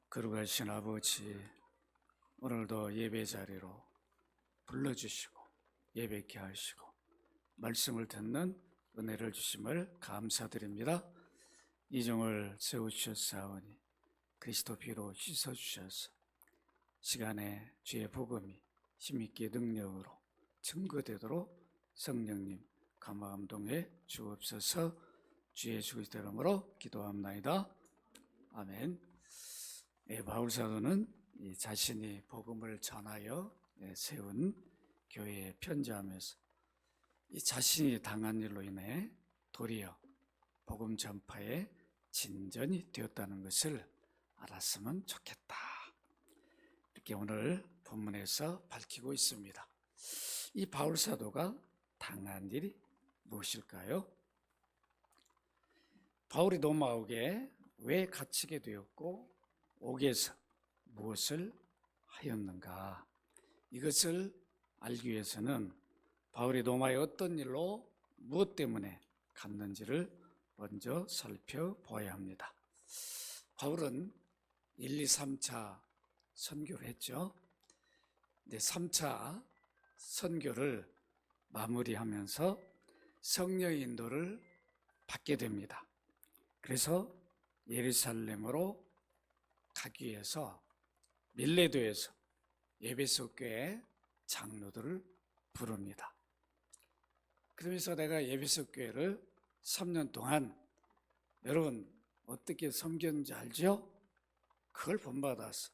거룩하신 아버지, 오늘도 예배 자리로 불러주시고 예배케 하시고 말씀을 듣는 은혜를 주심을 감사드립니다. 이종을 세우셨사오니 그리스도 피로 씻어주셔서 시간에 주의 복음이 힘있게 능력으로 증거되도록 성령님 감화감동해 주옵소서. 주의 예수 그리스도 이름으로 기도합나이다. 아멘. 바울 사도는 자신이 복음을 전하여 세운 교회에 편지하면서 이 자신이 당한 일로 인해 도리어 복음 전파에 진전이 되었다는 것을 알았으면 좋겠다, 이렇게 오늘 본문에서 밝히고 있습니다. 이 바울 사도가 당한 일이 무엇일까요? 바울이 로마옥에 왜 갇히게 되었고 옥에서 무엇을 하였는가? 이것을 알기 위해서는 바울이 로마에 어떤 일로 무엇 때문에 갔는지를 먼저 살펴보아야 합니다. 바울은 1, 2, 3차 선교를 했죠. 3차 선교를 마무리하면서 성령의 인도를 받게 됩니다. 그래서 예루살렘으로 가기 위해서 밀레도에서 에베소 교회 장로들을 부릅니다. 그러면서 내가 에베소 교회를 3년 동안 여러분 어떻게 섬겼는지 알죠? 그걸 본받아서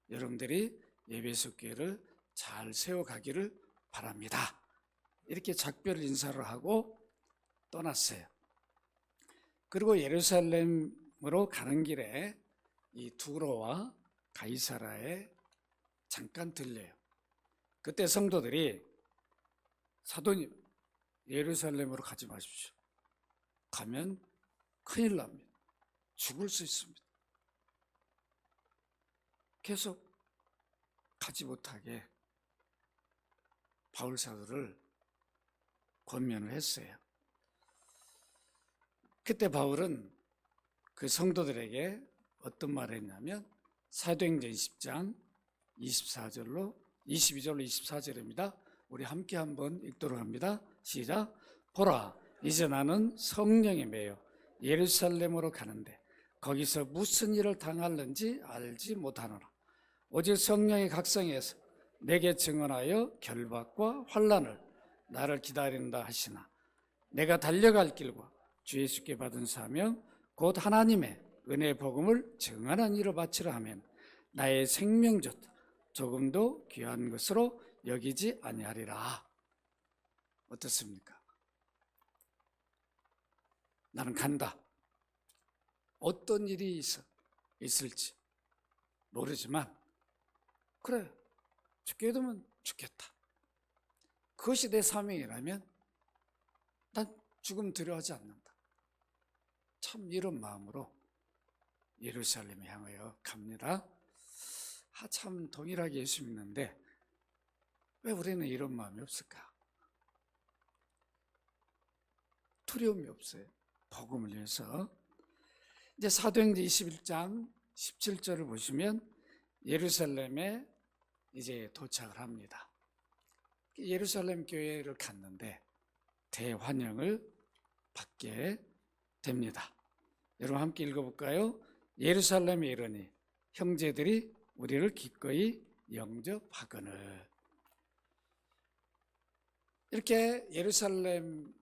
여러분들이 에베소 교회를 잘 세워가기를 바랍니다. 이렇게 작별 인사를 하고 떠났어요. 그리고 예루살렘으로 가는 길에 이 두로와 가이사라에 잠깐 들려요. 그때 성도들이 사도님 예루살렘으로 가지 마십시오. 가면 큰일 납니다. 죽을 수 있습니다. 계속 가지 못하게 바울 사도를 권면을 했어요. 그때 바울은 그 성도들에게 어떤 말을 했냐면 사도행전 10장 22절로 24절입니다. 우리 함께 한번 읽도록 합니다. 시작. 보라, 이제 나는 성령에 매여 예루살렘으로 가는데 거기서 무슨 일을 당할는지 알지 못하노라. 오직 성령의 각성에서 내게 증언하여 결박과 환난을 나를 기다린다 하시나 내가 달려갈 길과 주 예수께 받은 사명 곧 하나님의 은혜의 복음을 증언한 일을 바치려 하면 나의 생명조차 조금도 귀한 것으로 여기지 아니하리라. 어떻습니까? 나는 간다. 어떤 일이 있을지 모르지만 그래, 죽게 되면 죽겠다. 그것이 내 사명이라면 난 죽음 두려워하지 않는다. 참 이런 마음으로 예루살렘에 향하여 갑니다. 참 동일하게 예수 믿는데 왜 우리는 이런 마음이 없을까? 두려움이 없어요. 복음을 위해서. 이제 사도행전 21장 17절을 보시면 예루살렘에 이제 도착을 합니다. 예루살렘 교회를 갔는데 대환영을 받게 됩니다. 여러분 함께 읽어볼까요? 예루살렘에 이르니 형제들이 우리를 기꺼이 영접하거늘. 이렇게 예루살렘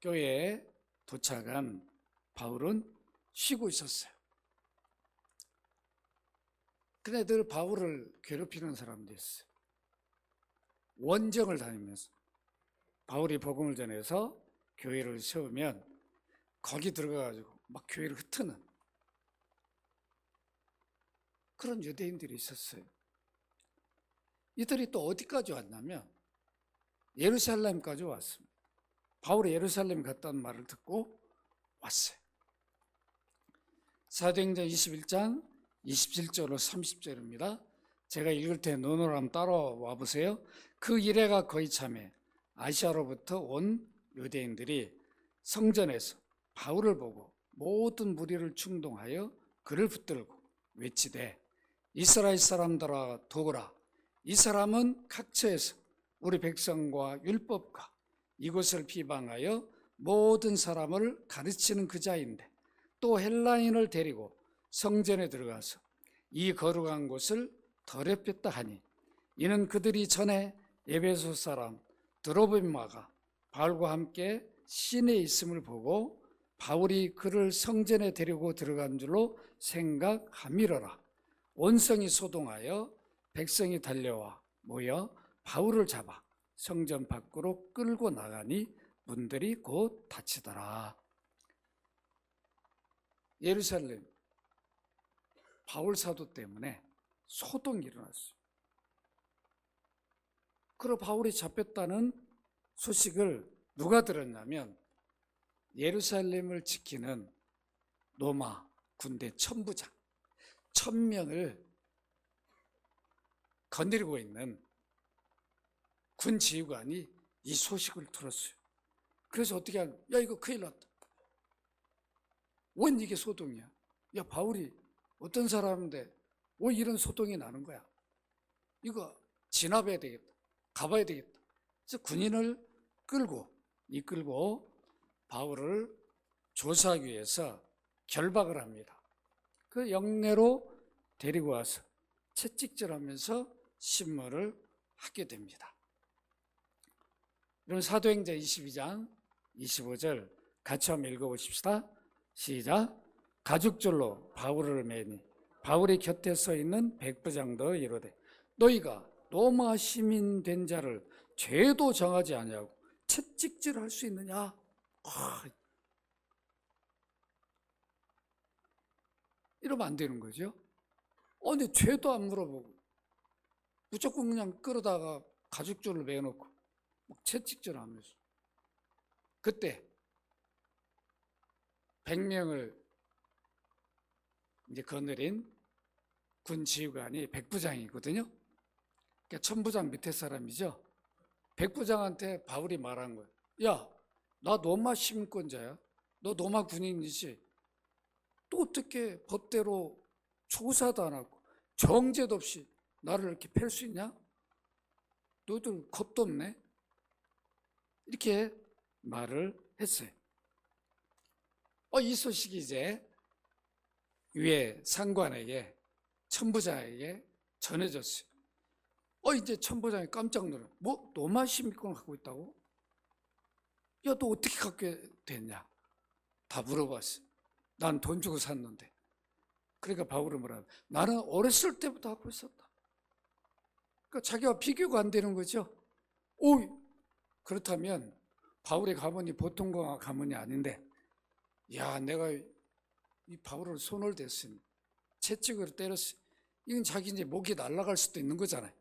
교회에 도착한 바울은 쉬고 있었어요. 근데 늘 바울을 괴롭히는 사람도 있어요. 원정을 다니면서 바울이 복음을 전해서 교회를 세우면 거기 들어가가지고 막 교회를 흩트는 그런 유대인들이 있었어요. 이들이 또 어디까지 왔냐면 예루살렘까지 왔습니다. 바울이 예루살렘 갔다는 말을 듣고 왔어요. 사도행전 21장 27절로 30절입니다. 제가 읽을 때 눈으로 한번 따라와 보세요. 그 이래가 거의 참에 아시아로부터 온 유대인들이 성전에서 바울을 보고 모든 무리를 충동하여 그를 붙들고 외치되 이스라엘 사람들아 도그라. 이 사람은 각처에서 우리 백성과 율법과 이곳을 비방하여 모든 사람을 가르치는 그자인데 또 헬라인을 데리고 성전에 들어가서 이 거룩한 곳을 더럽혔다 하니 이는 그들이 전에 에베소 사람 드로비마가 바울과 함께 시내에 있음을 보고 바울이 그를 성전에 데리고 들어간 줄로 생각함이러라. 온성이 소동하여 백성이 달려와 모여 바울을 잡아 성전 밖으로 끌고 나가니 문들이 곧 닫히더라. 예루살렘 바울 사도 때문에 소동이 일어났어요. 그리고 바울이 잡혔다는 소식을 누가 들었냐면 예루살렘을 지키는 로마 군대 천부장 1000명을 거느리고 있는 군 지휘관이 이 소식을 들었어요. 그래서 어떻게 하냐? 야, 이거 큰일 났다. 웬 이게 소동이야? 야, 바울이 어떤 사람인데 왜 이런 소동이 나는 거야? 이거 진압해야 되겠다. 가봐야 되겠다. 그래서 군인을 이끌고 바울을 조사하기 위해서 결박을 합니다. 그 영내로 데리고 와서 채찍질하면서 신문을 하게 됩니다. 그럼 사도행전 22장 25절 같이 한번 읽어보십시다. 시작. 가죽줄로 바울을 매니 바울이 곁에 서 있는 백부장도 이르되 너희가 로마 시민 된 자를 죄도 정하지 아니하고 채찍질할 수 있느냐? 이러면 안 되는 거죠. 근데 죄도 안 물어보고 무조건 그냥 끌어다가 가죽줄을 매놓고 막 채찍질하면서 그때 100명을 이제 거느린 군 지휘관이 백부장이거든요. 그러니까 천부장 밑에 사람이죠. 백부장한테 바울이 말한 거예요. 야, 나 로마 시민권자야. 너 로마 군인이지. 또 어떻게 법대로 조사도 안 하고 정죄도 없이 나를 이렇게 팰 수 있냐? 너희들 겁도 없네. 이렇게 말을 했어요. 이 소식이 이제 위에 상관에게 천부장에게 전해졌어요. 이제 천부장이 깜짝 놀라. 뭐 로마 시민권을 갖고 있다고? 야, 너 어떻게 갖게 됐냐? 다 물어봤어요. 난 돈 주고 샀는데. 그러니까 바울은 뭐라? 나는 어렸을 때부터 갖고 있었다. 그러니까 자기가 비교가 안 되는 거죠. 그렇다면 바울의 가문이 보통 가문이 아닌데, 야, 내가 이 바울을 손을 댔으니 채찍으로 때렸으니 이건 자기 이제 목이 날아갈 수도 있는 거잖아요.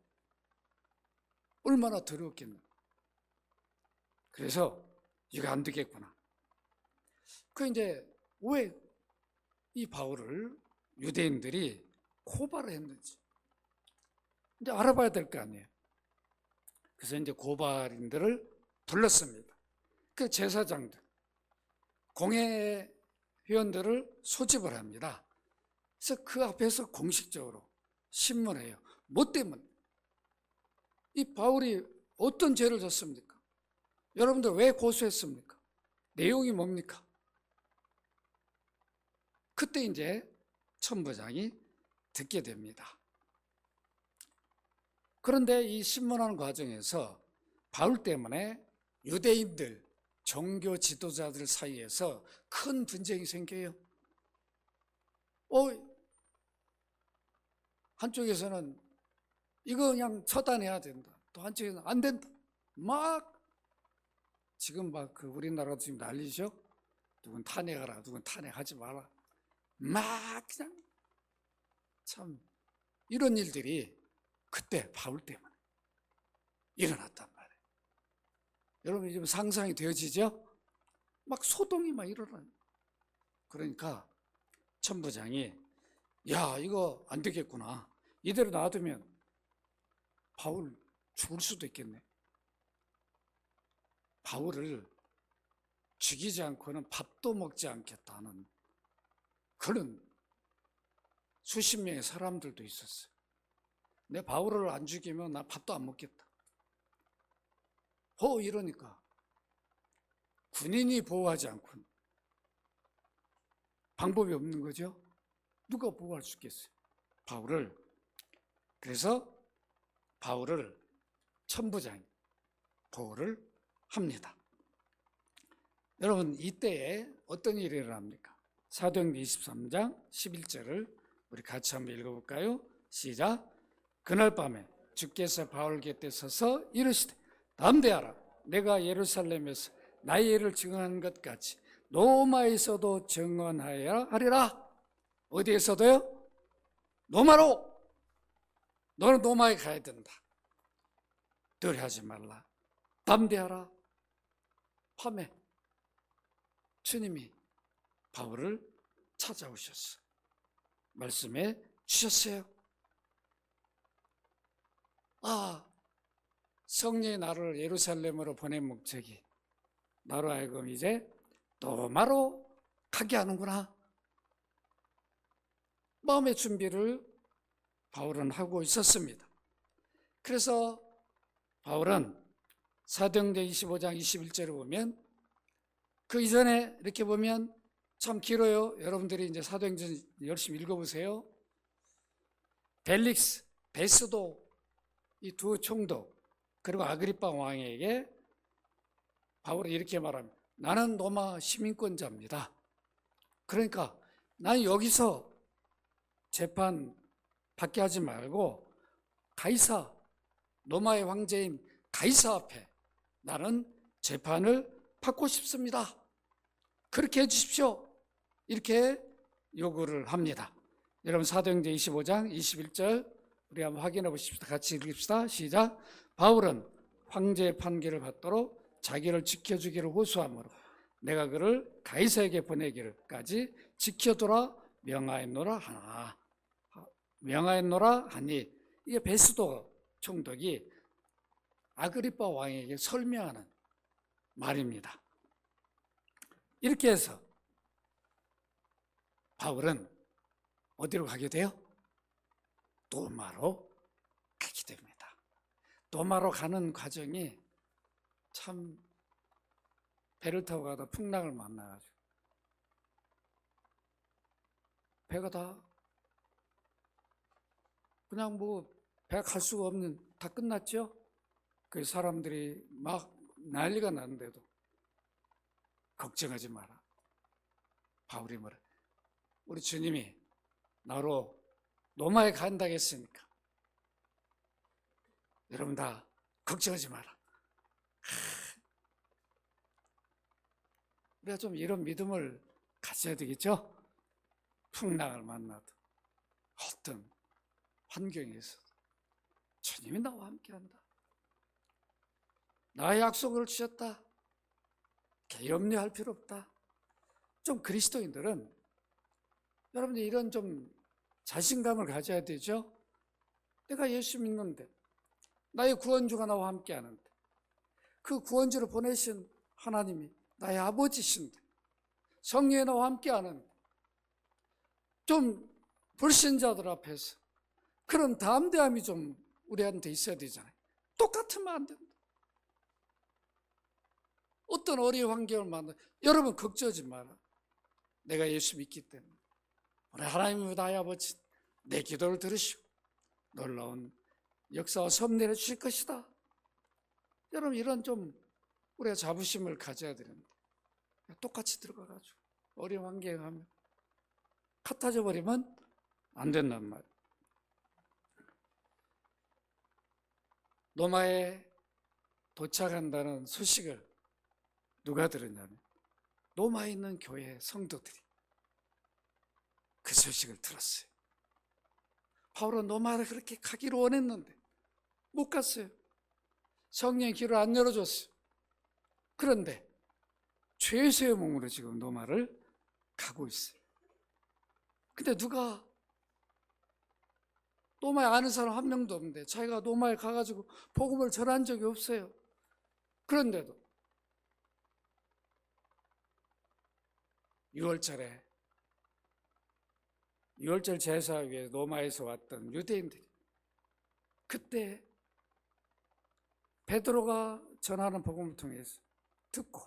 얼마나 더러웠겠나. 그래서 이거 안 되겠구나. 이제 왜 이 바울을 유대인들이 고발을 했는지 이제 알아봐야 될 거 아니에요. 그래서 이제 고발인들을 불렀습니다. 그 제사장들, 공회 회원들을 소집을 합니다. 그래서 그 앞에서 공식적으로 신문해요. 뭐 때문에? 이 바울이 어떤 죄를 졌습니까? 여러분들 왜 고소했습니까? 내용이 뭡니까? 그때 이제 천부장이 듣게 됩니다. 그런데 이 신문하는 과정에서 바울 때문에 유대인들, 종교 지도자들 사이에서 큰 분쟁이 생겨요. 한쪽에서는 이거 그냥 처단해야 된다. 또 한쪽에서는 안 된다. 지금 그 우리나라도 지금 난리죠? 누군 탄핵하라, 누군 탄핵하지 마라. 그냥 참 이런 일들이 그때 바울 때문에 일어났단 말이에요. 여러분 지금 상상이 되어지죠? 소동이 일어나요. 그러니까 천부장이 야, 이거 안 되겠구나. 이대로 놔두면 바울 죽을 수도 있겠네. 바울을 죽이지 않고는 밥도 먹지 않겠다는 그런 수십 명의 사람들도 있었어요. 내 바울을 안 죽이면 나 밥도 안 먹겠다. 이러니까 군인이 보호하지 않고는 방법이 없는 거죠. 누가 보호할 수 있겠어요? 그래서 바울을 천부장이 보호를 합니다. 여러분, 이때에 어떤 일이 일어납니까? 사도행전 23장 11절을 우리 같이 한번 읽어볼까요? 시작. 그날 밤에 주께서 바울 곁에 서서 이르시되 담대하라. 내가 예루살렘에서 나의 일을 증언한 것 같이 로마에서도 증언하여야 하리라. 어디에서도요? 로마로. 너는 로마에 가야 된다. 두려워하지 말라. 담대하라. 밤에 주님이 바울을 찾아오셨어. 말씀해 주셨어요. 성령이 나를 예루살렘으로 보낸 목적이 나로 하여금 이제 로마로 가게 하는구나. 마음의 준비를 바울은 하고 있었습니다. 그래서 바울은 사도행전 25장 21절을 보면 그 이전에 이렇게 보면 참 길어요. 여러분들이 이제 사도행전 열심히 읽어보세요. 벨릭스, 베스도 이 두 총독 그리고 아그리파 왕에게 바울이 이렇게 말합니다. 나는 로마 시민권자입니다. 그러니까 난 여기서 재판 받게 하지 말고 가이사, 로마의 황제인 가이사 앞에 나는 재판을 받고 싶습니다. 그렇게 해주십시오. 이렇게 요구를 합니다. 여러분 사도행전 25장 21절 우리 한번 확인해 보십시다. 같이 읽읍시다. 시작. 바울은 황제의 판결을 받도록 자기를 지켜주기를 호소하므로 내가 그를 가이사에게 보내기를까지 지켜두라 명하였노라 하니 이게 베스도 총독이 아그리파 왕에게 설명하는 말입니다. 이렇게 해서 바울은 어디로 가게 돼요? 로마로 가게 됩니다. 로마로 가는 과정이 참 배를 타고 가다 풍랑을 만나가지고 배가 다 그냥 배가 갈 수가 없는 다 끝났죠. 그 사람들이 막 난리가 나는데도 걱정하지 마라. 바울이 뭐라? 우리 주님이 나로 로마에 간다고 했으니까 여러분 다 걱정하지 마라. 우리가 좀 이런 믿음을 가져야 되겠죠? 풍랑을 만나도 어떤 환경에서 주님이 나와 함께한다. 나의 약속을 주셨다. 염려할 필요 없다. 좀 그리스도인들은 여러분들 이런 좀 자신감을 가져야 되죠. 내가 예수 믿는데 나의 구원주가 나와 함께하는데 그 구원주를 보내신 하나님이 나의 아버지신데 성령이 나와 함께하는데 좀 불신자들 앞에서 그런 담대함이 좀 우리한테 있어야 되잖아요. 똑같으면 안 된다. 어떤 어려운 환경을 만나 여러분 걱정하지 마라. 내가 예수 믿기 때문에 우리 하나님의 나의 아버지 내 기도를 들으시고 놀라운 역사와 섭리를 주실 것이다. 여러분 이런 좀 우리가 자부심을 가져야 되는데 똑같이 들어가가지고 어려운 환경에 가면 같아져 버리면 안 된단 말이에요. 로마에 도착한다는 소식을 누가 들었냐면 로마에 있는 교회 성도들이 그 소식을 들었어요. 바울은 로마를 그렇게 가기를 원했는데 못 갔어요. 성령의 길을 안 열어줬어요. 그런데 죄수의 몸으로 지금 로마를 가고 있어요. 근데 누가 로마에 아는 사람 한 명도 없는데 자기가 로마에 가가지고 복음을 전한 적이 없어요. 그런데도 6월절에 유월절 제사하기 위해 로마에서 왔던 유대인들이 그때 베드로가 전하는 복음을 통해서 듣고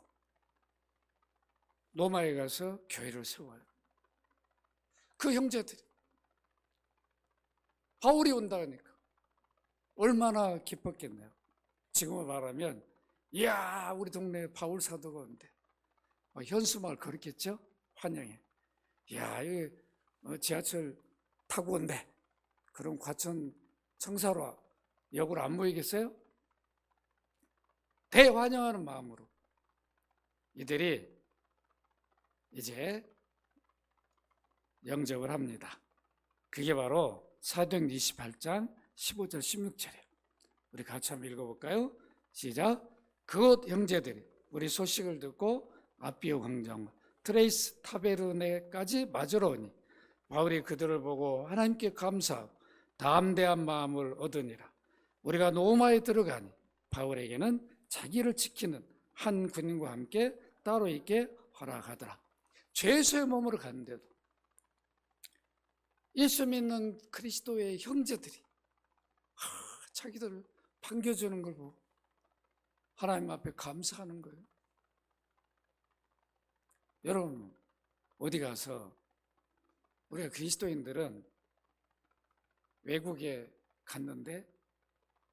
로마에 가서 교회를 세워요. 그 형제들이 바울이 온다니까 얼마나 기뻤겠네요. 지금으로 말하면 이야 우리 동네에 바울 사도가 온대. 현수막을 걸었겠죠? 환영해. 이야 이 지하철 타고 온대. 그럼 과천 청사로 역으로 안 모이겠어요? 대환영하는 마음으로 이들이 이제 영접을 합니다. 그게 바로 사도행전 28장 15절 16절이에요. 우리 같이 한번 읽어볼까요? 시작. 그곳 형제들이 우리 소식을 듣고 아비오 광장 트레이스 타베르네까지 맞으러 오니 바울이 그들을 보고 하나님께 감사하고 담대한 마음을 얻으니라. 우리가 로마에 들어가니 바울에게는 자기를 지키는 한 군인과 함께 따로 있게 허락하더라. 죄수의 몸으로 갔는데도 예수 믿는 그리스도의 형제들이 자기들을 반겨주는 걸 보고 하나님 앞에 감사하는 거예요. 여러분 어디 가서 우리가 그리스도인들은 외국에 갔는데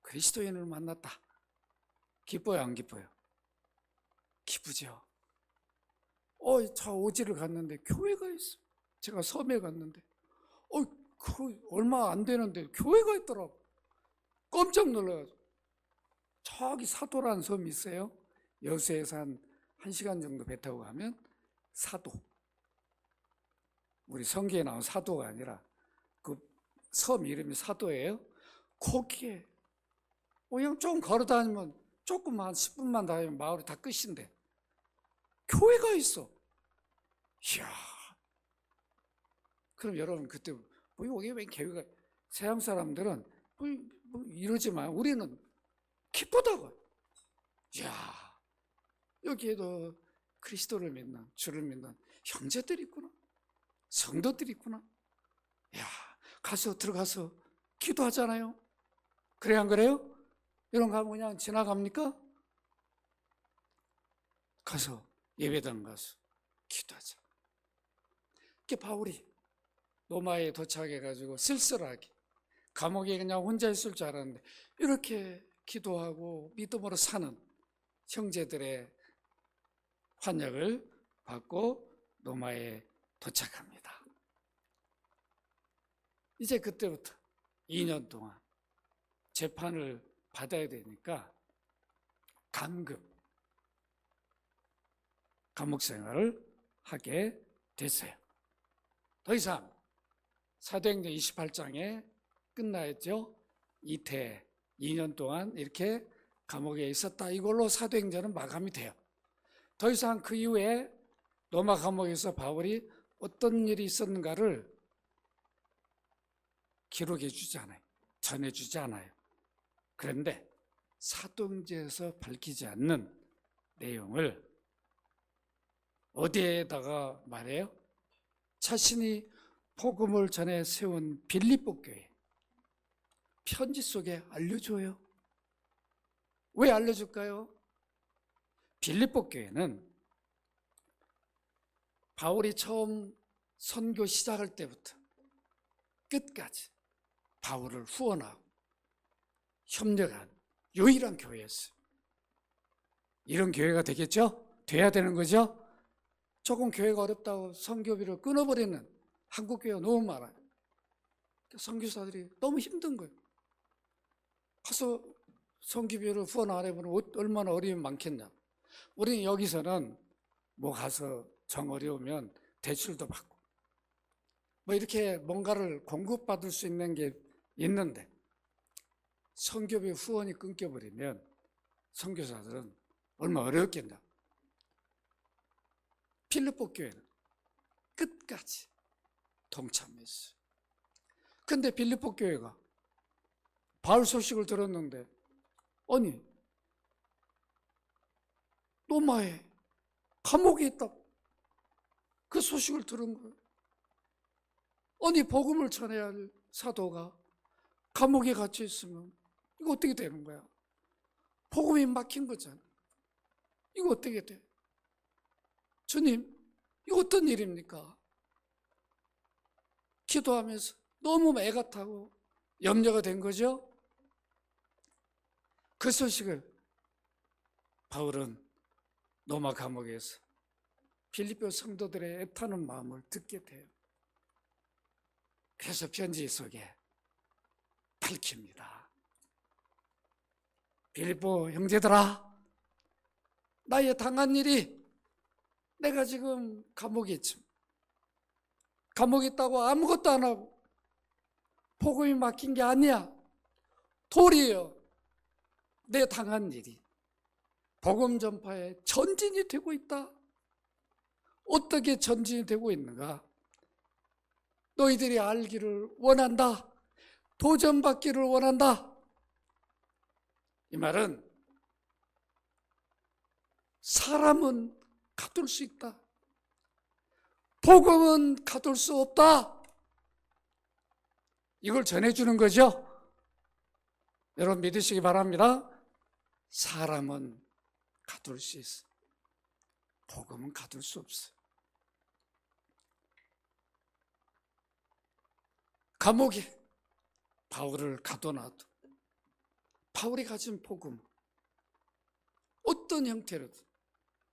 그리스도인을 만났다. 기뻐요 안 기뻐요? 기쁘죠. 저 오지를 갔는데 교회가 있어. 제가 섬에 갔는데 그 얼마 안 되는데 교회가 있더라고. 깜짝 놀라가지고 저기 사도라는 섬이 있어요. 여수에서 한 1시간 정도 배 타고 가면 사도. 우리 성경에 나온 사도가 아니라 그 섬 이름이 사도예요. 거기에 그냥 좀 걸어 다니면 조금 한 10분만 다니면 마을이 다 끝인데 교회가 있어. 이야. 그럼 여러분 그때 여기 왜 교회가 서양 사람들은 이러지 마요. 우리는 기쁘다고. 이야. 여기에도 그리스도를 믿는 주를 믿는 형제들이 있구나. 성도들이 있구나. 이야. 가서 들어가서 기도하잖아요. 그래 안 그래요? 이런 거 하면 그냥 지나갑니까? 가서 예배당 가서 기도하자. 이렇게 바울이 로마에 도착해가지고 쓸쓸하게 감옥에 그냥 혼자 있을 줄 알았는데 이렇게 기도하고 믿음으로 사는 형제들의 환영을 받고 로마에 도착합니다. 이제 그때부터 2년 동안 재판을 받아야 되니까 감옥 생활을 하게 됐어요. 더 이상 사도행전 28장에 끝나였죠. 이태 2년 동안 이렇게 감옥에 있었다. 이걸로 사도행전은 마감이 돼요. 더 이상 그 이후에 로마 감옥에서 바울이 어떤 일이 있었는가를 기록해 주지 않아요. 전해주지 않아요. 그런데 사도행전에서 밝히지 않는 내용을 어디에다가 말해요? 자신이 복음을 전해 세운 빌립보 교회 편지 속에 알려줘요. 왜 알려줄까요? 빌립보 교회는 바울이 처음 선교 시작할 때부터 끝까지 바울을 후원하고 협력한 유일한 교회였어요. 이런 교회가 되겠죠? 돼야 되는 거죠? 조금 교회가 어렵다고 선교비를 끊어버리는 한국 교회가 너무 많아요. 선교사들이 너무 힘든 거예요. 가서 선교비를 후원 안 해보면 얼마나 어려움이 많겠냐. 우리는 여기서는 뭐 가서 정 어려우면 대출도 받고 뭐 이렇게 뭔가를 공급받을 수 있는 게 있는데 선교비 후원이 끊겨버리면 선교사들은 얼마나 어렵겠냐. 필리포 교회는 끝까지 동참했어요. 근데 필리포 교회가 바울 소식을 들었는데 아니 로마에 감옥에 있다고 그 소식을 들은 거예요. 아니 복음을 전해야 할 사도가 감옥에 갇혀 있으면 이거 어떻게 되는 거야? 복음이 막힌 거잖아. 이거 어떻게 돼? 주님, 이거 어떤 일입니까? 기도하면서 너무 애가 타고 염려가 된 거죠. 그 소식을 바울은 로마 감옥에서 빌립보 성도들의 애타는 마음을 듣게 돼요. 그래서 편지 속에 밝힙니다. 빌립보 형제들아, 나의 당한 일이, 내가 지금 감옥에 있지, 감옥에 있다고 아무것도 안 하고 복음이 막힌 게 아니야. 도리어 내 당한 일이 복음 전파에 전진이 되고 있다. 어떻게 전진이 되고 있는가? 너희들이 알기를 원한다. 도전받기를 원한다. 이 말은 사람은 가둘 수 있다. 복음은 가둘 수 없다. 이걸 전해주는 거죠. 여러분 믿으시기 바랍니다. 사람은 가둘 수 있어. 복음은 가둘 수 없어. 감옥에 바울을 가둬놔도 바울이 가진 복음, 어떤 형태로든,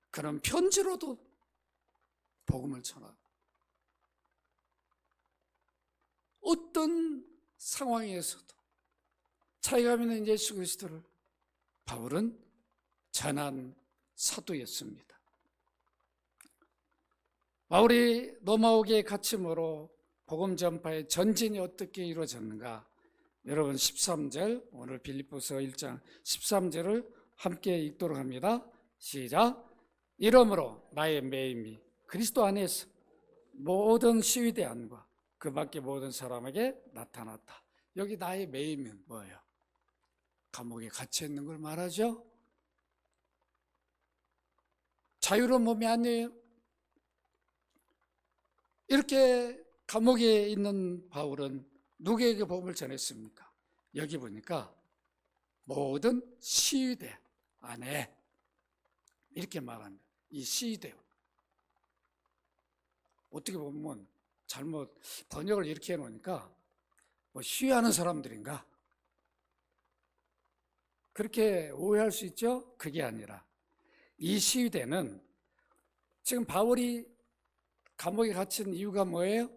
그런 편지로도 복음을 전하고, 어떤 상황에서도 자기가 믿는 예수 그리스도를 바울은 전한 사도였습니다. 바울이 로마옥에 갇힘으로 복음 전파의 전진이 어떻게 이루어졌는가? 여러분 13절, 오늘 빌립보서 1장 13절을 함께 읽도록 합니다. 시작. 이러므로 나의 매임이 그리스도 안에서 모든 시위대 안과 그 밖에 모든 사람에게 나타났다. 여기 나의 매임은 뭐예요? 감옥에 갇혀 있는 걸 말하죠. 자유로운 몸이 아니에요. 이렇게 감옥에 있는 바울은 누구에게 복음을 전했습니까? 여기 보니까 모든 시위대 안에, 이렇게 말합니다. 이 시위대, 어떻게 보면 잘못 번역을 이렇게 해놓으니까 뭐 시위하는 사람들인가, 그렇게 오해할 수 있죠. 그게 아니라 이 시위대는 지금 바울이 감옥에 갇힌 이유가 뭐예요?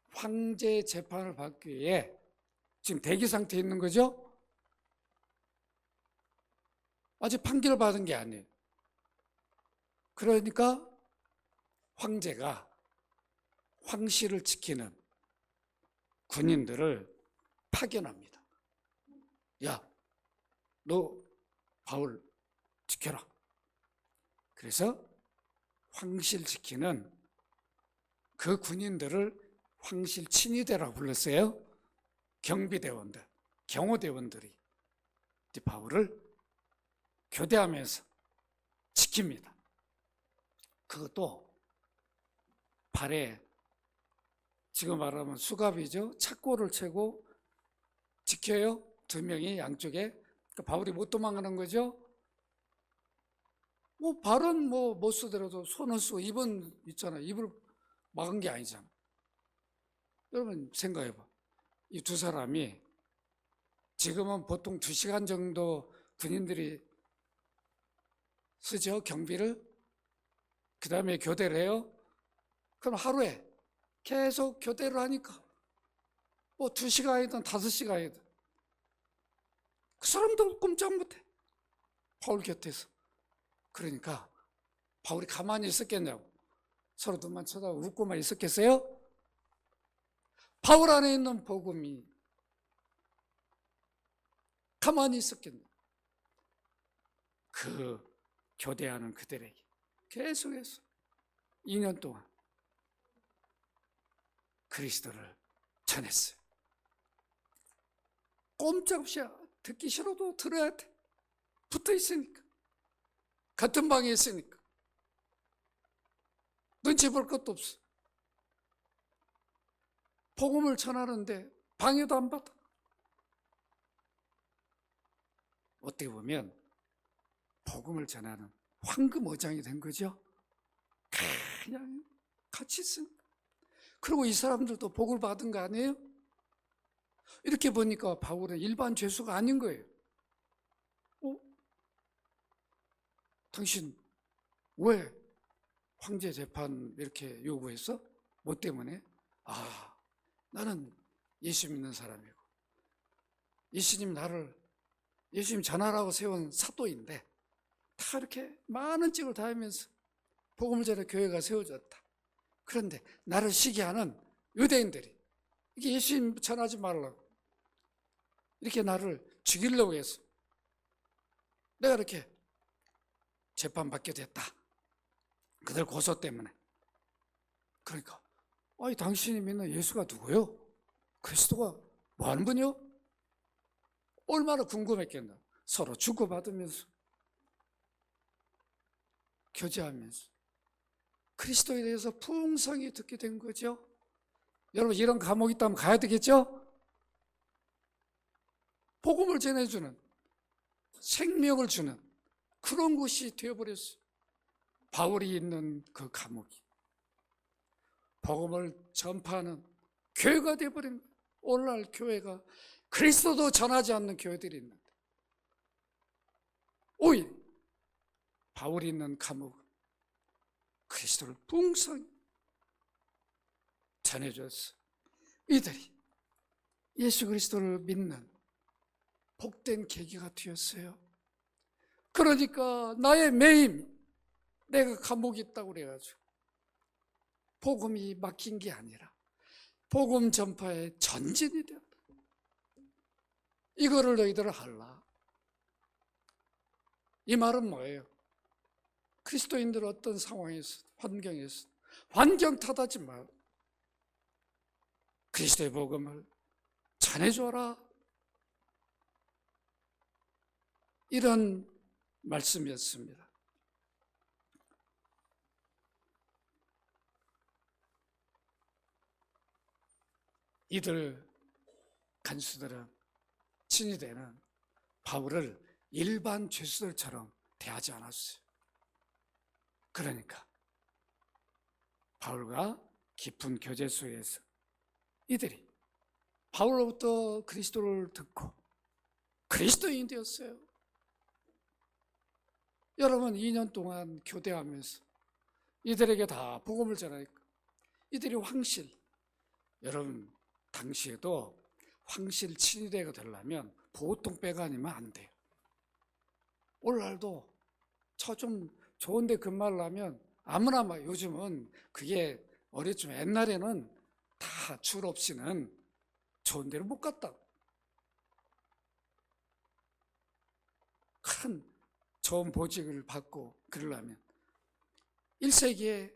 황제 재판을 받기 위해 지금 대기 상태에 있는 거죠. 아직 판결을 받은 게 아니에요. 그러니까 황제가 황실을 지키는 군인들을 파견합니다. 야, 너 바울 지켜라. 그래서 황실 지키는 그 군인들을 황실 친위대라고 불렀어요. 경비대원들, 경호대원들이 바울을 교대하면서 지킵니다. 그것도 발에, 지금 말하면 수갑이죠. 착고를 채고 지켜요. 두 명이 양쪽에. 그러니까 바울이 못 도망가는 거죠. 뭐 발은 뭐 못 쓰더라도 손을 쓰고 입은 있잖아. 입을 막은 게 아니잖아. 여러분 생각해봐. 이 두 사람이 지금은 보통 2시간 정도 군인들이 쓰죠. 경비를. 그 다음에 교대를 해요. 그럼 하루에 계속 교대를 하니까 뭐 2시간이든 5시간이든 그 사람도 꼼짝 못해. 바울 곁에서. 그러니까 바울이 가만히 있었겠냐고. 서로 눈만 쳐다보고 웃고만 있었겠어요? 바울 안에 있는 복음이 가만히 있었겠네. 그 교대하는 그들에게 계속해서 2년 동안 그리스도를 전했어요. 꼼짝없이 듣기 싫어도 들어야 돼. 붙어 있으니까. 같은 방에 있으니까. 눈치 볼 것도 없어. 복음을 전하는데 방해도 안 받아. 어떻게 보면 복음을 전하는 황금어장이 된 거죠. 그냥 같이 쓴. 그리고 이 사람들도 복을 받은 거 아니에요? 이렇게 보니까 바울은 일반 죄수가 아닌 거예요. 당신 왜 황제 재판 이렇게 요구했어? 뭐 때문에? 나는 예수 믿는 사람이고 예수님 전하라고 세운 사도인데 다 이렇게 많은 찍을 다 하면서 복음을 전해 교회가 세워졌다. 그런데 나를 시기하는 유대인들이 이게 예수님 전하지 말라고 이렇게 나를 죽이려고 해서 내가 이렇게 재판받게 됐다. 그들 고소 때문에. 그러니까 당신이 믿는 예수가 누구요? 그리스도가 뭐 하는 분이요? 얼마나 궁금했겠나. 서로 주고받으면서 교제하면서 그리스도에 대해서 풍성히 듣게 된 거죠. 여러분 이런 감옥이 있다면 가야 되겠죠? 복음을 전해주는 생명을 주는 그런 곳이 되어버렸어요. 바울이 있는 그 감옥이 복음을 전파하는 교회가 되어버린 거예요. 오늘날 교회가 그리스도도 전하지 않는 교회들이 있는데 오히려 바울이 있는 감옥은 그리스도를 풍성히 전해줬어. 이들이 예수 그리스도를 믿는 복된 계기가 되었어요. 그러니까 나의 매임, 내가 감옥에 있다고 그래가지고 복음이 막힌 게 아니라 복음 전파의 전진이 되었다. 이거를 너희들 할라. 이 말은 뭐예요? 그리스도인들 어떤 상황에서 환경에서 환경 탓하지 마. 그리스도의 복음을 전해줘라. 이런 말씀이었습니다. 이들 간수들은 친위대는 바울을 일반 죄수들처럼 대하지 않았어요. 그러니까 바울과 깊은 교제 속에서 이들이 바울로부터 그리스도를 듣고 그리스도인이 되었어요. 여러분 2년 동안 교대하면서 이들에게 다 복음을 전하니까 이들이 황실, 여러분 당시에도 황실 친위대가 되려면 보통 배가 아니면 안 돼요. 오늘날도 저 좀 좋은데 근무하려면 아무나 막 요즘은 그게 어렸지만 옛날에는 다 줄 없이는 좋은 데를 못 갔다. 큰 좋은 보직을 받고 그러려면 1세기에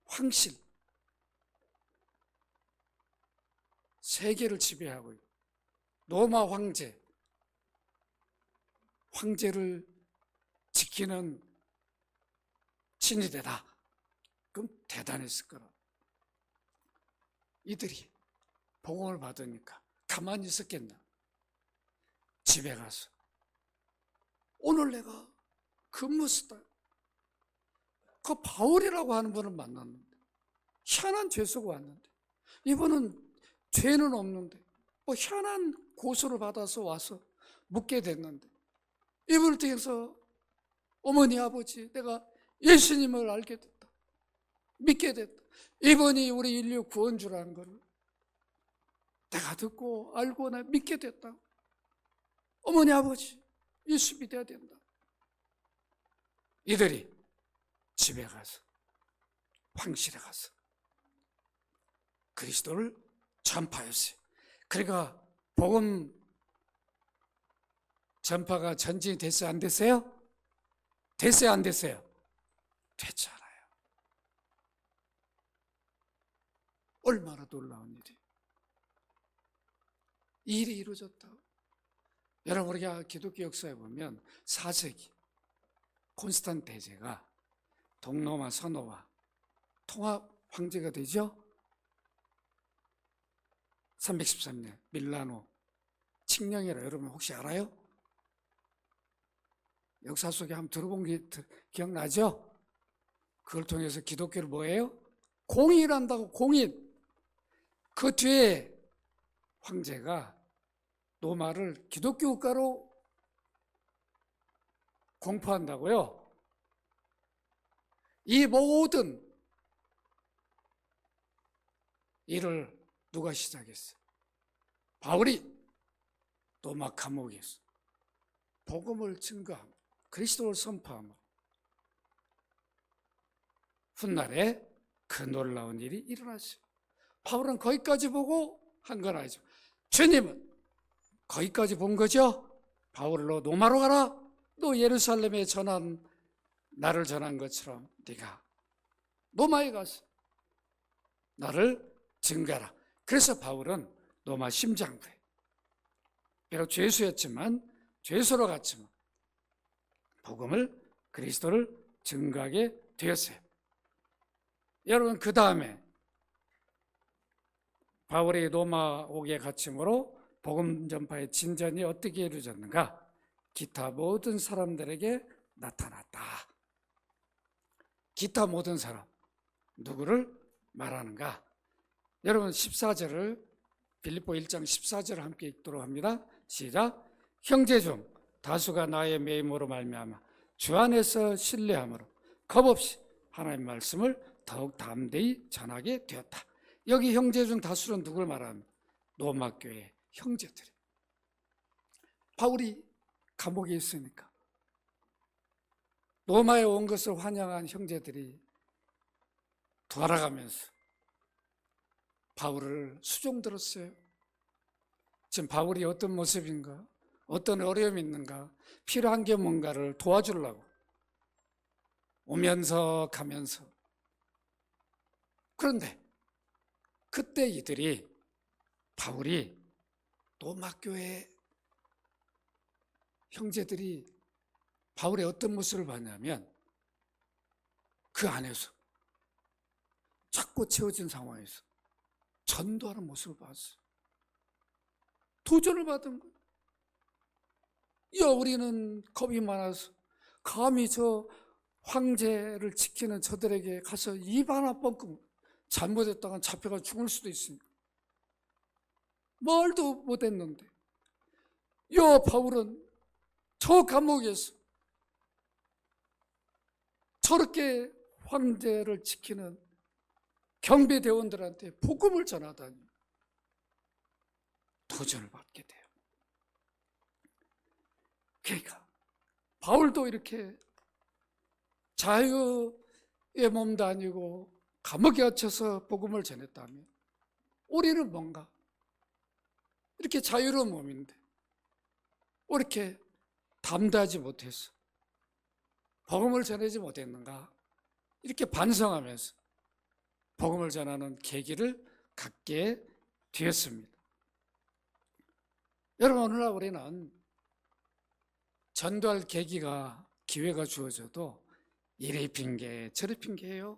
황실 세계를 지배하고 있고 로마 황제를 지키는 친위대다. 그럼 대단했을 거라. 이들이 복음을 받으니까 가만히 있었겠나. 집에 가서 오늘 내가 근무수다. 그 바울이라고 하는 분을 만났는데 희한한 죄수가 왔는데 이분은 죄는 없는데 희한한 고소를 받아서 와서 묻게 됐는데 이분을 통해서 어머니 아버지 내가 예수님을 알게 됐다. 믿게 됐다. 이분이 우리 인류 구원주라는 것을 내가 듣고 알고 나 믿게 됐다. 어머니 아버지 예수 믿어야 된다. 이들이 집에 가서 황실에 가서 그리스도를 전파했어요. 그러니까 복음 전파가 전진이 됐어요? 안 됐어요? 됐어요? 안 됐어요? 됐잖아요. 얼마나 놀라운 일이에요. 이 일이 이루어졌다. 여러분 우리가 기독교 역사에 보면 4세기 콘스탄 대제가 동로마 서노와 통합 황제가 되죠. 313년 밀라노 칙령이라 여러분 혹시 알아요? 역사 속에 한번 들어본 게 기억나죠? 그걸 통해서 기독교를 뭐예요? 공인한다고, 공인. 그 뒤에 황제가 로마를 기독교 국가로 공포한다고요. 이 모든 일을 누가 시작했어요? 바울이 로마 감옥에서 복음을 증거함, 그리스도를 선포함. 훗날에 그 놀라운 일이 일어났어요. 바울은 거기까지 보고 한 건 아니죠. 주님은 거기까지 본 거죠. 바울로 로마로 가라. 너 예루살렘에 나를 전한 것처럼 네가 로마에 가서 나를 증거하라. 그래서 바울은 로마 심장부에 비록 죄수로 갔지만 복음을, 그리스도를 증거하게 되었어요. 여러분, 그 다음에 바울이 로마 옥에 갇힘으로 복음 전파의 진전이 어떻게 이루어졌는가? 기타 모든 사람들에게 나타났다. 기타 모든 사람, 누구를 말하는가? 여러분, 14절을 빌립보 1장 14절을 함께 읽도록 합니다. 시작. 형제 중 다수가 나의 매임으로 말미암아 주 안에서 신뢰함으로 겁없이 하나님의 말씀을 더욱 담대히 전하게 되었다. 여기 형제 중 다수는 누굴 말하는? 로마 교회 형제들이. 바울이 감옥에 있으니까 로마에 온 것을 환영한 형제들이 돌아가면서 바울을 수종들었어요. 지금 바울이 어떤 모습인가, 어떤 어려움이 있는가, 필요한 게 뭔가를 도와주려고 오면서 가면서. 그런데 그때 이들이, 바울이 로마교회 형제들이 바울의 어떤 모습을 봤냐면 그 안에서 자꾸 채워진 상황에서 전도하는 모습을 봤어요. 도전을 받은 거예요. 야, 우리는 겁이 많아서 감히 저 황제를 지키는 저들에게 가서 입 하나 뻥끗 잘못했다가 잡혀가 죽을 수도 있으니까 말도 못했는데, 야, 바울은 저 감옥에서 저렇게 황제를 지키는 경비대원들한테 복음을 전하다니 도전을 받게 돼요. 그러니까 바울도 이렇게 자유의 몸도 아니고 감옥에 갇혀서 복음을 전했다면 우리는 뭔가 이렇게 자유로운 몸인데 왜 이렇게 담대하지 못해서 복음을 전하지 못했는가, 이렇게 반성하면서 복음을 전하는 계기를 갖게 되었습니다. 여러분, 오늘날 우리는 전도할 기회가 주어져도 이리 핑계 저리 핑계예요.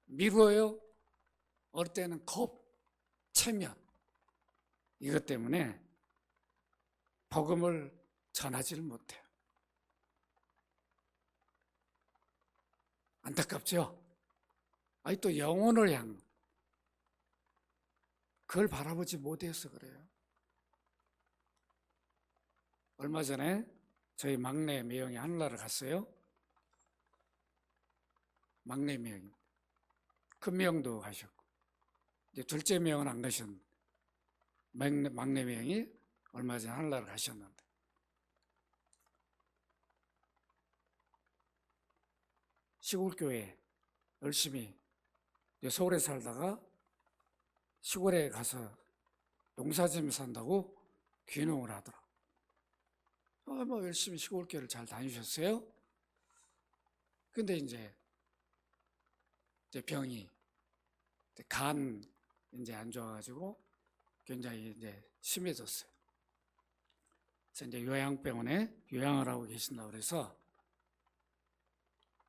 미루어요. 어릴 때는 겁, 체면, 이것 때문에 복음을 전하지를 못해요. 안타깝죠? 아니, 또 영혼을 그걸 바라보지 못해서 그래요. 얼마 전에 저희 막내 매형이 하늘나라 갔어요. 막내 매형이. 큰 매형도 가셨고, 이제 둘째 매형은 안 가셨는데, 막내 매형이 얼마 전에 하늘나라 가셨는데, 시골교회 열심히, 서울에 살다가 시골에 가서 농사지으며 산다고 귀농을 하더라. 뭐 열심히 시골교회를 잘 다니셨어요. 근데 이제 병이 간 이제 안 좋아가지고 굉장히 이제 심해졌어요. 그래서 이제 요양병원에 요양을 하고 계신다고 그래서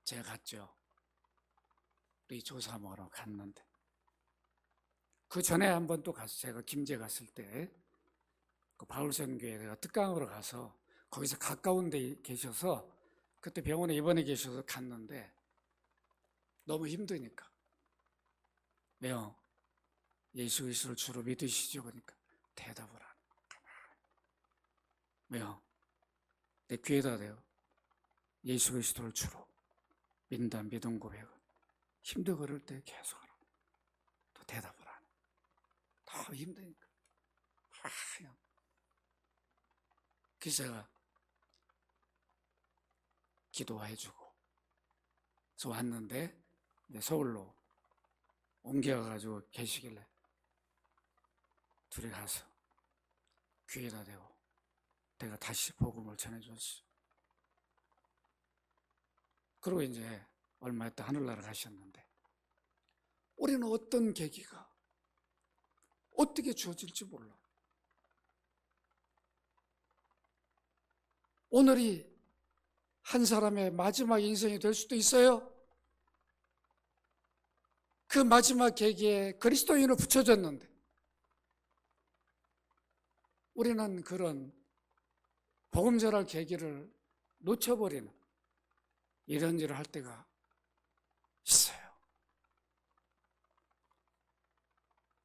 제가 갔죠. 우리 조사모로 갔는데 그 전에 한 번 또 가서 제가 김제 갔을 때 그 바울선교회 내가 특강으로 가서 거기서 가까운 데 계셔서 그때 병원에 입원해 계셔서 갔는데 너무 힘드니까. 왜요? 예수 그리스도를 주로 믿으시죠? 그러니까 대답을 안 해요. 왜요? 내 귀에다 대요. 예수 그리스도를 주로 믿는다 믿음 고백을. 힘들고 그럴 때 계속 하라. 또 대답을 안 해. 너무 힘드니까. 그냥. 그래서 제가 기도해주고 그래서 왔는데 서울로 옮겨가지고 계시길래 둘이 가서 귀에다 대고 내가 다시 복음을 전해줬어. 그리고 이제 얼마 있다 하늘나라 가셨는데 우리는 어떤 계기가 어떻게 주어질지 몰라. 오늘이 한 사람의 마지막 인생이 될 수도 있어요. 그 마지막 계기에 그리스도인으로 붙여졌는데 우리는 그런 복음 전할 계기를 놓쳐버리는 이런 일을 할 때가 있어요.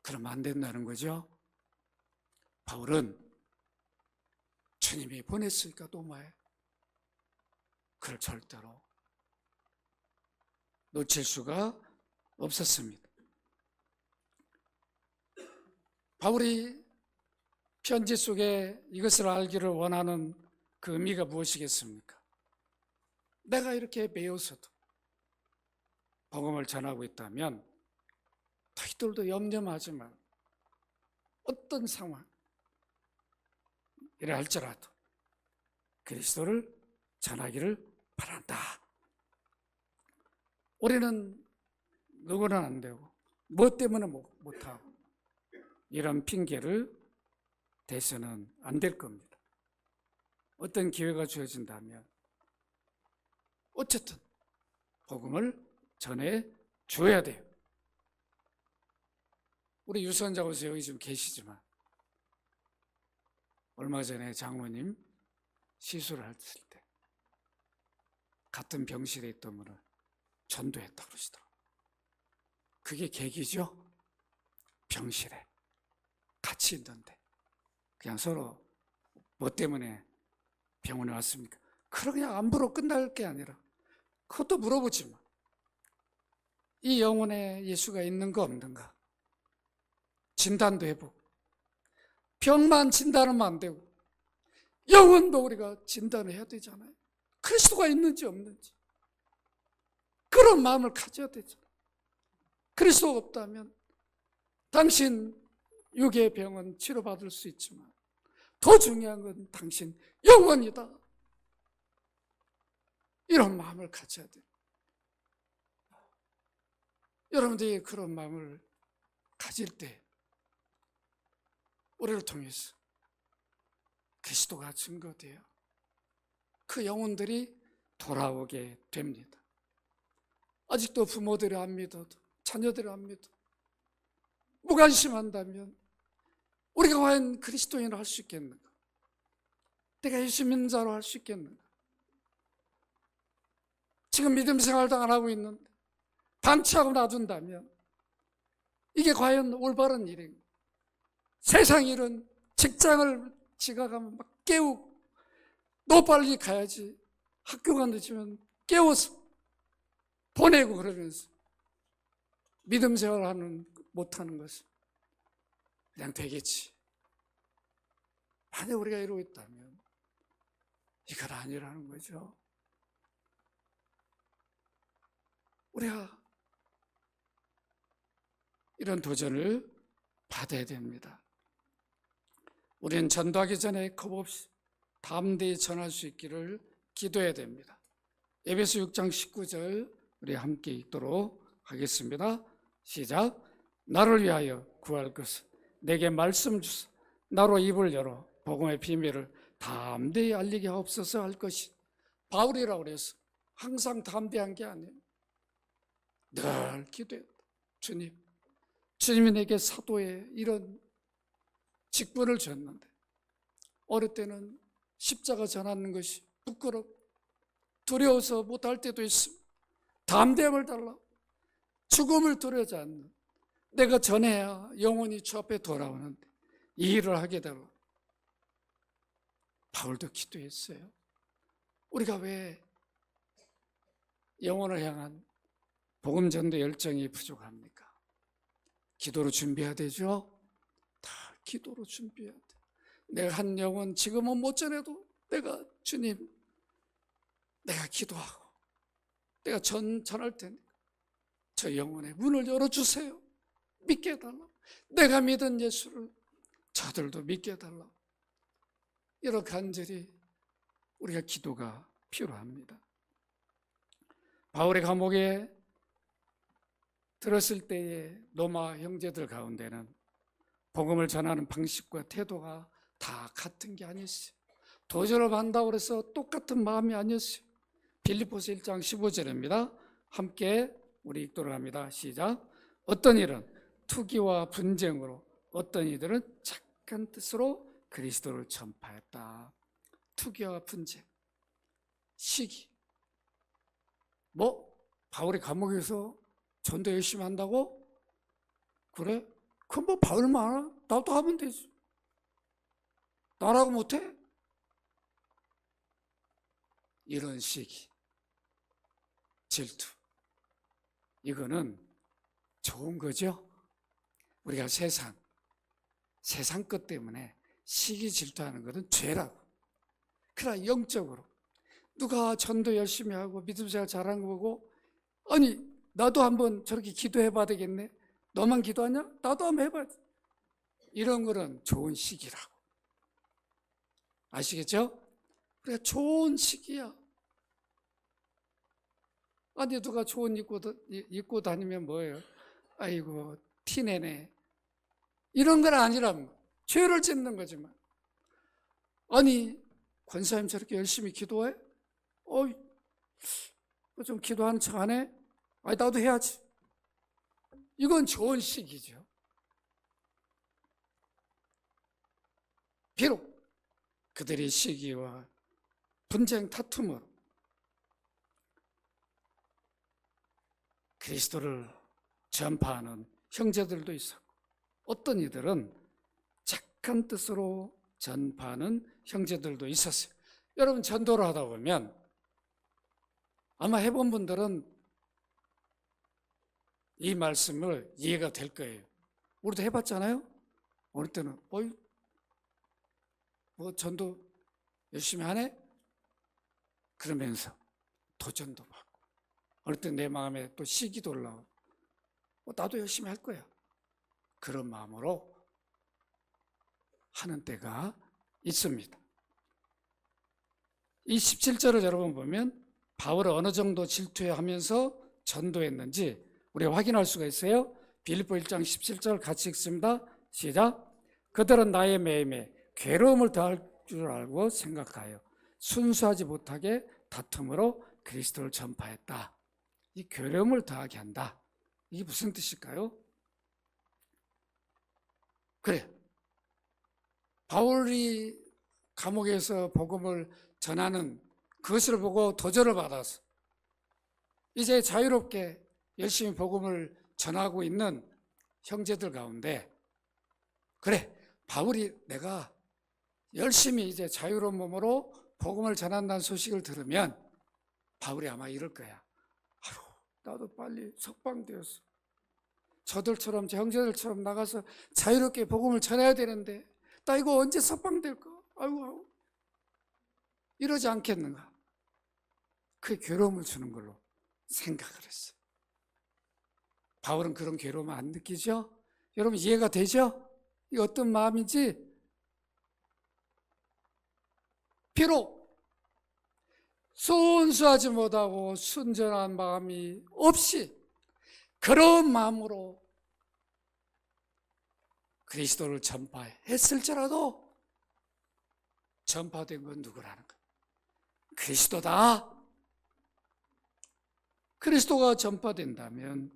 그러면 안 된다는 거죠. 바울은 주님이 보냈으니까 도마에 그걸 절대로 놓칠 수가 없었습니다. 바울이 편지 속에 이것을 알기를 원하는 그 의미가 무엇이겠습니까? 내가 이렇게 배워서도 복음을 전하고 있다면 너희들도 염려하지 마. 어떤 상황 이라 할지라도 그리스도를 전하기를 바란다. 우리는 누구는 안 되고 뭐 때문에 못하고 이런 핑계를 대서는 안 될 겁니다. 어떤 기회가 주어진다면 어쨌든 복음을 전해 줘야 돼요. 우리 유선자고서 여기 좀 계시지만 얼마 전에 장모님 시술을 했을 때 같은 병실에 있던 분을 전도했다고 그러시더라고요. 그게 계기죠. 병실에 같이 있는데 그냥 서로 뭐 때문에 병원에 왔습니까? 그냥 안부로 끝날 게 아니라 그것도 물어보지만 이 영혼에 예수가 있는가 없는가 진단도 해보고 병만 진단하면 안 되고 영혼도 우리가 진단을 해야 되잖아요. 그리스도가 있는지 없는지 그런 마음을 가져야 되잖아요. 그리스도가 없다면 당신 육의 병은 치료받을 수 있지만 더 중요한 건 당신 영혼이다. 이런 마음을 가져야 돼요. 여러분들이 그런 마음을 가질 때 우리를 통해서 그리스도가 증거돼요. 그 영혼들이 돌아오게 됩니다. 아직도 부모들이 안 믿어도 자녀들이 안 믿어도 무관심한다면 우리가 과연 그리스도인으로 할 수 있겠는가? 내가 예수 믿는 자로 할 수 있겠는가? 지금 믿음 생활도 안 하고 있는데 방치하고 놔둔다면 이게 과연 올바른 일인가? 세상 일은 직장을 지각하면 막 깨우고 너 빨리 가야지 학교가 늦으면 깨워서 보내고 그러면서 믿음 생활하는 못하는 것은 그냥 되겠지. 만약 우리가 이러고 있다면 이건 아니라는 거죠. 우리가 이런 도전을 받아야 됩니다. 우리는 전도하기 전에 겁없이 담대히 전할 수 있기를 기도해야 됩니다. 에베소 6장 19절 우리 함께 읽도록 하겠습니다. 시작. 나를 위하여 구할 것은 내게 말씀 주사 나로 입을 열어 복음의 비밀을 담대히 알리게 하옵소서 할 것이. 바울이라고 그래서 항상 담대한 게 아니에요. 늘 기도했다. 주님, 주님이 내게 사도의 이런 직분을 줬는데 어릴 때는 십자가 전하는 것이 부끄럽고 두려워서 못할 때도 있습니다. 담대함을 달라 죽음을 두려워하지 않는 내가 전해야 영원히 주 앞에 돌아오는데 이 일을 하게 달라. 바울도 기도했어요. 우리가 왜 영혼을 향한 복음 전도 열정이 부족합니까? 기도로 준비해야 되죠. 다 기도로 준비해야 돼. 내가 한 영혼 지금은 못 전해도 내가 주님 내가 기도하고 내가 전할 테니까 저 영혼의 문을 열어주세요. 믿게 해달라. 내가 믿은 예수를 저들도 믿게 해달라. 이런 간절히 우리가 기도가 필요합니다. 바울의 감옥에 들었을 때의 로마 형제들 가운데는 복음을 전하는 방식과 태도가 다 같은 게 아니었어요. 도전을 한다고 해서 똑같은 마음이 아니었어요. 빌립보서 1장 15절입니다. 함께 우리 읽도록 합니다. 시작. 어떤 일은 투기와 분쟁으로, 어떤 이들은 착한 뜻으로 그리스도를 전파했다. 투기와 분쟁, 시기. 바울이 감옥에서 전도 열심히 한다고? 그래? 그럼 뭐 바울만 하나? 나도 하면 되지. 나라고 못해? 이런 시기, 질투, 이거는 좋은 거죠. 우리가 세상 것 때문에 시기 질투하는 것은 죄라고. 그러나 영적으로 누가 전도 열심히 하고 믿음 생활 잘하는 거 보고 아니 나도 한번 저렇게 기도해 봐야 되겠네. 너만 기도하냐? 나도 한번 해봐야지. 이런 거는 좋은 시기라고. 아시겠죠? 그러니까 좋은 시기야. 아니 누가 좋은 입고 다니면 뭐예요? 아이고 티내네. 이런 건 아니라는 거. 죄를 짓는 거지만. 아니 권사님 저렇게 열심히 기도해? 좀 기도하는 척 하네? 아니 나도 해야지. 이건 좋은 시기죠. 비록 그들의 시기와 분쟁 다툼으로 그리스도를 전파하는 형제들도 있었고 어떤 이들은 착한 뜻으로 전파하는 형제들도 있었어요. 여러분 전도를 하다 보면 아마 해본 분들은 이 말씀을 이해가 될 거예요. 우리도 해봤잖아요. 어느 때는 전도 열심히 하네? 그러면서 도전도 받고 어느 때 내 마음에 또 시기도 올라오고 나도 열심히 할 거야. 그런 마음으로 하는 때가 있습니다. 이 17절을 여러분 보면 바울은 어느 정도 질투하면서 전도했는지 우리가 확인할 수가 있어요. 빌립보 1장 17절 같이 읽습니다. 시작. 그들은 나의 매임에 괴로움을 더할 줄 알고 생각하여 순수하지 못하게 다툼으로 그리스도를 전파했다. 이 괴로움을 더하게 한다. 이게 무슨 뜻일까요? 그래. 바울이 감옥에서 복음을 전하는 그것을 보고 도전을 받아서 이제 자유롭게 열심히 복음을 전하고 있는 형제들 가운데 그래 바울이 내가 열심히 이제 자유로운 몸으로 복음을 전한다는 소식을 들으면 바울이 아마 이럴 거야. 아유 나도 빨리 석방되었어. 저들처럼 제 형제들처럼 나가서 자유롭게 복음을 전해야 되는데 나 이거 언제 석방될까? 아이고 이러지 않겠는가? 그 괴로움을 주는 걸로 생각을 했어. 바울은 그런 괴로움을 안 느끼죠? 여러분 이해가 되죠? 이게 어떤 마음인지. 비록 순수하지 못하고 순전한 마음이 없이 그런 마음으로 그리스도를 전파했을지라도 전파된 건 누구라는 거예요? 그리스도다. 그리스도가 전파된다면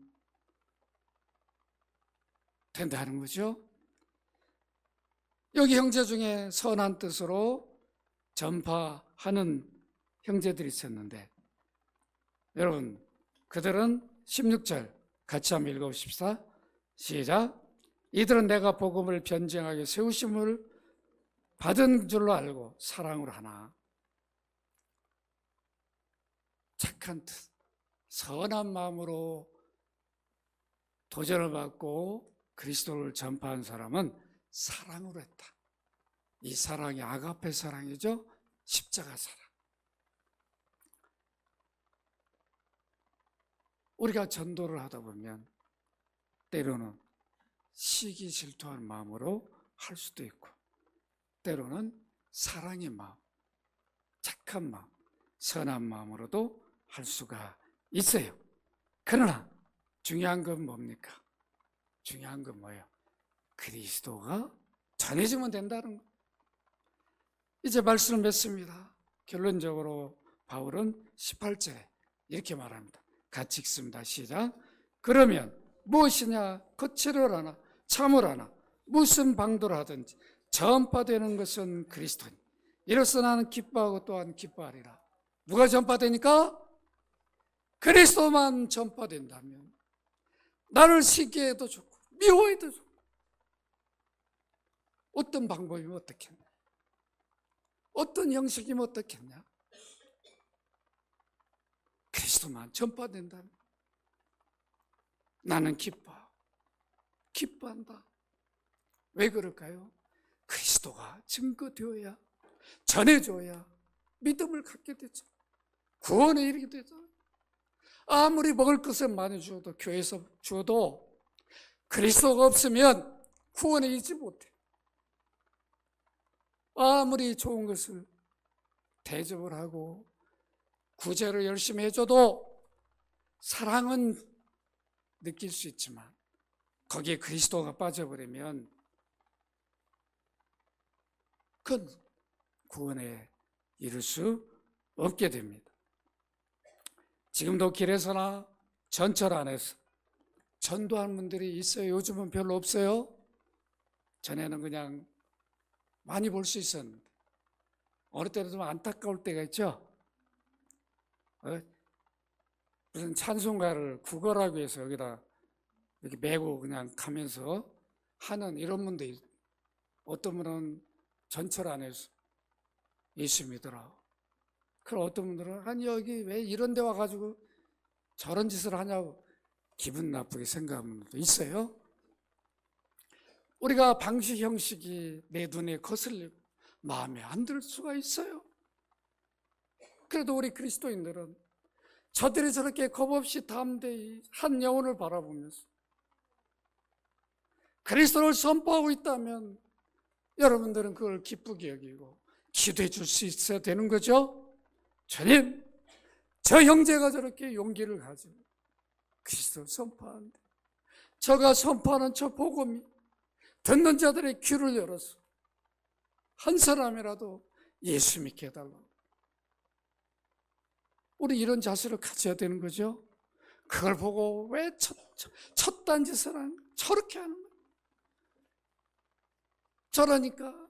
된다는 거죠. 여기 형제 중에 선한 뜻으로 전파하는 형제들이 있었는데, 여러분, 그들은 16절 같이 한번 읽어보십시다. 시작. 이들은 내가 복음을 변증하게 세우심을 받은 줄로 알고 사랑으로 하나. 착한 뜻, 선한 마음으로 도전을 받고 그리스도를 전파한 사람은 사랑으로 했다. 이 사랑이 아가페 사랑이죠. 십자가 사랑. 우리가 전도를 하다 보면 때로는 시기 질투하는 마음으로 할 수도 있고, 때로는 사랑의 마음, 착한 마음, 선한 마음으로도 할 수가 있어요. 그러나 중요한 건 뭡니까? 중요한 건 뭐예요? 그리스도가 전해지면 된다는 거. 이제 말씀을 맺습니다. 결론적으로 바울은 18절에 이렇게 말합니다. 같이 읽습니다. 시작. 그러면 무엇이냐? 거칠을 하나 참을 하나 무슨 방도를 하든지 전파되는 것은 그리스도니 이로써 나는 기뻐하고 또한 기뻐하리라. 누가 전파되니까? 그리스도만 전파된다면 나를 시기해도 좋고 미워해도 좋고, 어떤 방법이면 어떻겠냐? 어떤 형식이면 어떻겠냐? 그리스도만 전파된다면 나는 기뻐한다. 왜 그럴까요? 그리스도가 증거되어야, 전해줘야 믿음을 갖게 되죠. 구원에 이르게 되죠. 아무리 먹을 것을 많이 주어도, 교회에서 주어도 그리스도가 없으면 구원에 이르지 못해. 아무리 좋은 것을 대접을 하고 구제를 열심히 해줘도 사랑은 느낄 수 있지만 거기에 그리스도가 빠져버리면 큰 구원에 이를 수 없게 됩니다. 지금도 길에서나 전철 안에서 전도하는 분들이 있어요. 요즘은 별로 없어요. 전에는 그냥 많이 볼 수 있었는데 어느 때는 좀 안타까울 때가 있죠. 무슨 찬송가를 구걸하기 위해서 여기다 이렇게 메고 그냥 가면서 하는 이런 분들, 어떤 분은 전철 안에서 예수 믿으라. 그럼 어떤 분들은 아니 여기 왜 이런 데 와가지고 저런 짓을 하냐고 기분 나쁘게 생각하는 분들도 있어요. 우리가 방식 형식이 내 눈에 거슬리고 마음에 안 들 수가 있어요. 그래도 우리 그리스도인들은 저들이 저렇게 겁없이 담대히 한 영혼을 바라보면서 그리스도를 선포하고 있다면 여러분들은 그걸 기쁘게 여기고 기도해 줄 수 있어야 되는 거죠. 주님, 저 형제가 저렇게 용기를 가지고 그리스도를 선포하는데 저가 선포하는 저 복음이 듣는 자들의 귀를 열어서 한 사람이라도 예수 믿게 해달라고. 우리 이런 자세를 가져야 되는 거죠. 그걸 보고 왜 첫 단짓을 하는 거야? 저렇게 하는 거야? 저러니까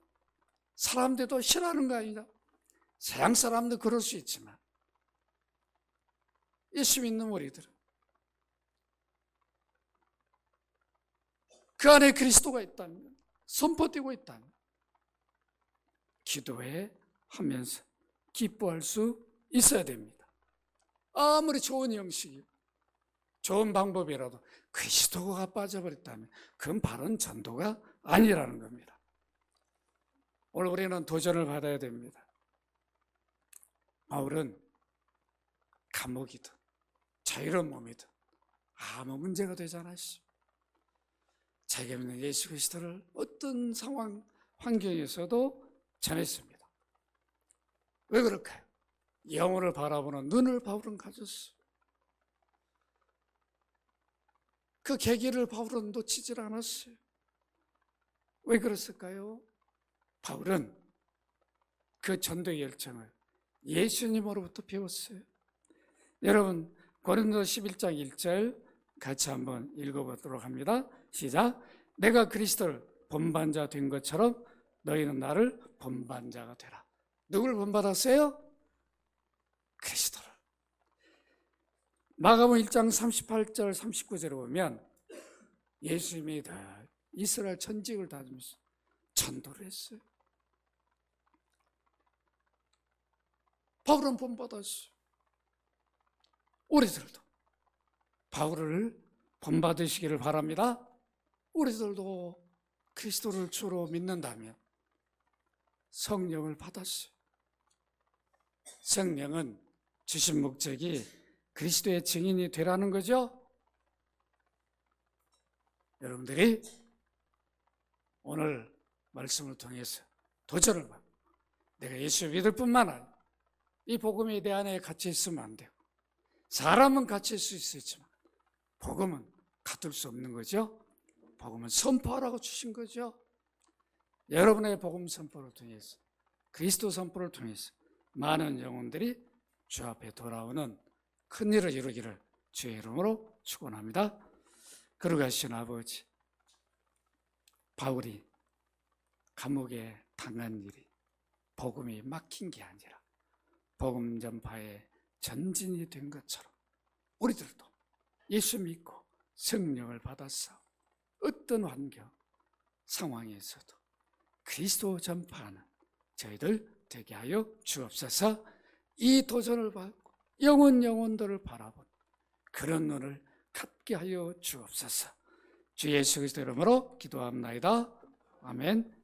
사람들도 싫어하는 거 아니냐? 서양 사람도 그럴 수 있지만 예수 믿는 우리들은 그 안에 그리스도가 있다면, 선포되고 있다면 기도해 하면서 기뻐할 수 있어야 됩니다. 아무리 좋은 형식이고 좋은 방법이라도 그리스도가 빠져버렸다면 그건 바른 전도가 아니라는 겁니다. 오늘 우리는 도전을 받아야 됩니다. 바울은 감옥이든 자유로운 몸이든 아무 문제가 되지 않았어요. 자기가 믿는 예수 그리스도를 어떤 상황, 환경에서도 전했습니다. 왜 그럴까요? 영혼을 바라보는 눈을 바울은 가졌어요. 그 계기를 바울은 놓치질 않았어요. 왜 그랬을까요? 바울은 그 전도의 열정을 예수님으로부터 배웠어요. 여러분, 고린도 11장 1절 같이 한번 읽어보도록 합니다. 시작. 내가 그리스도를 본반자 된 것처럼 너희는 나를 본반자가 되라. 누구를 본받았어요? 그리스도를. 마가복음 1장 38절 39절에 보면 예수님이 다 이스라엘 전직을 다니면서 전도를 했어요. 바울은 본받았어요. 우리들도 바울을 본받으시기를 바랍니다. 우리들도 그리스도를 주로 믿는다면 성령을 받았어요. 성령은 주신 목적이 그리스도의 증인이 되라는 거죠. 여러분들이 오늘 말씀을 통해서 도전을 받고 내가 예수 믿을 뿐만 아니라 이 복음이 내 안에 갇혀 있으면 안 돼요. 사람은 갇힐 수 있지만 복음은 가둘 수 없는 거죠. 복음은 선포하라고 주신 거죠. 여러분의 복음 선포를 통해서 그리스도 선포를 통해서 많은 영혼들이 주 앞에 돌아오는 큰 일을 이루기를 주의 이름으로 축원합니다. 거룩하신 아버지, 바울이 감옥에 당한 일이 복음이 막힌 게 아니라 복음 전파의 전진이 된 것처럼 우리들도 예수 믿고 성령을 받아서 어떤 환경, 상황에서도 그리스도 전파하는 저희들 되게 하여 주옵소서. 이 도전을 받고 영혼들을 바라본 그런 눈을 갖게 하여 주옵소서. 주 예수 그리스도 이름으로 기도합나이다. 아멘.